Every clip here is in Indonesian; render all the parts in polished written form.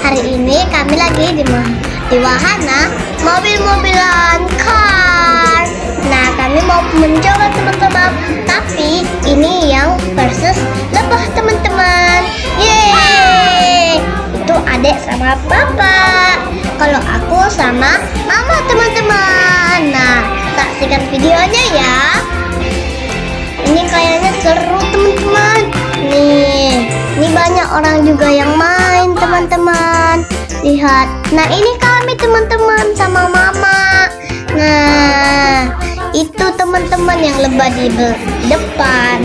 Hari ini kami lagi di wahana mobil-mobilan car. Nah, kami mau mencoba teman-teman. Tapi ini yang versus lebah teman-teman. Yeay! Itu adek sama bapak. Kalau aku sama mama teman-teman. Nah, saksikan videonya ya. Ini kayaknya seru teman-teman. Nih, ini banyak orang juga yang main teman-teman. Lihat. Nah, ini kami teman-teman sama mama. Nah, itu teman-teman yang lebah di depan.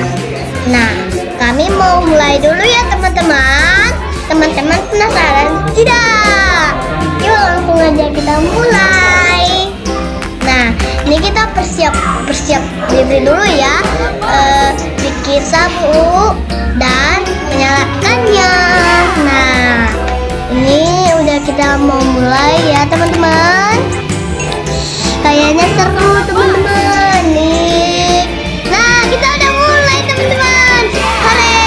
Nah, kami mau mulai dulu ya teman-teman. Teman-teman penasaran tidak? Yuk langsung aja kita mulai. Nah, ini kita persiap diri dulu ya. Bikin sapu dan menyalakannya. Nah, ini udah kita mau mulai ya teman-teman. Kayaknya seru teman-teman nih. Nah, kita udah mulai teman-teman. Hore!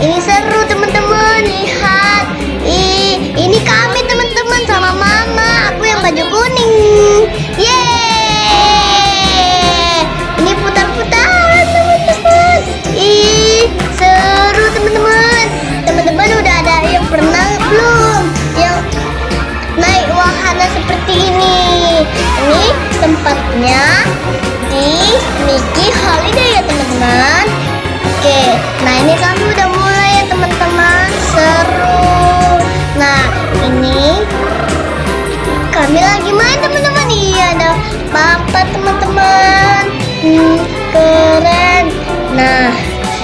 Ini seru teman-teman. Lihat. Ini kami teman-teman sama mama. Aku yang baju kuning. Yeay! Ini putar-putar teman-teman. Seru teman-teman. Teman-teman udah ada yang pernah belum yang naik wahana seperti ini? Ini tempatnya di Mickey Holiday ya teman-teman. Oke, nah ini kami udah mulai ya teman-teman. Seru. Nah, ini kami lagi main teman-teman. Iya, ada bapak teman-teman. Keren. Nah,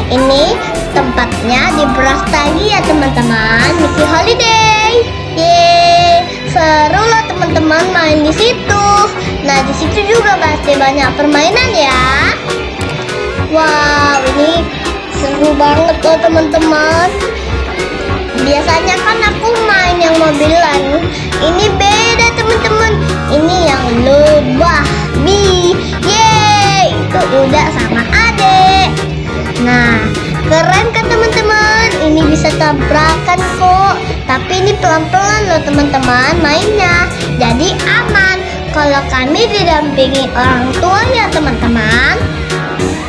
ini tempatnya di Brastagi ya teman-teman. Mickey Holiday. Yeay, seru loh teman-teman main di situ. Nah, di situ juga pasti banyak permainan ya. Wow, ini seru banget loh teman-teman. Biasanya kan aku main yang mobilan. Ini beda teman-teman. Ini yang lebah. Yeay, itu udah sama adek. Nah, keren kan teman-teman? Ini bisa tabrakan kok. Tapi ini pelan-pelan loh teman-teman mainnya. Jadi aman kalau kami didampingi orang tua ya teman-teman.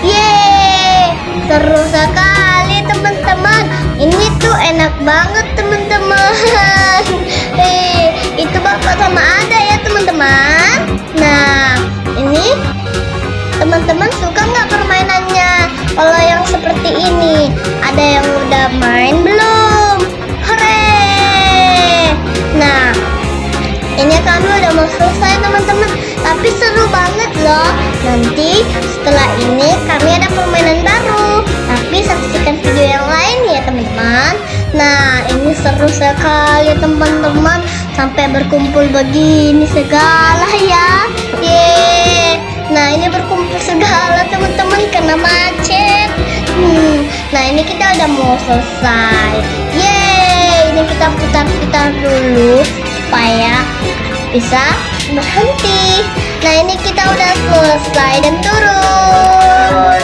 Yeay, seru sekali teman-teman. Ini tuh enak banget teman-teman. Itu bapak sama ada ya teman-teman. Nah, ini teman-teman suka nggak permainannya? Kalau yang seperti ini, ada yang udah main belum? Hore! Nah, ini kami udah mau selesai teman-teman. Tapi seru banget loh. Nanti setelah ini kami ada permainan baru. Tapi saksikan video yang lain ya teman-teman. Nah, ini seru sekali teman-teman. Sampai berkumpul begini segala ya. Yeay. Nah, ini berkumpul segala teman-teman karena macet. Nah, ini kita udah mau selesai. Yeay, ini kita putar-putar dulu supaya bisa berhenti. Nah, ini kita udah selesai dan turun.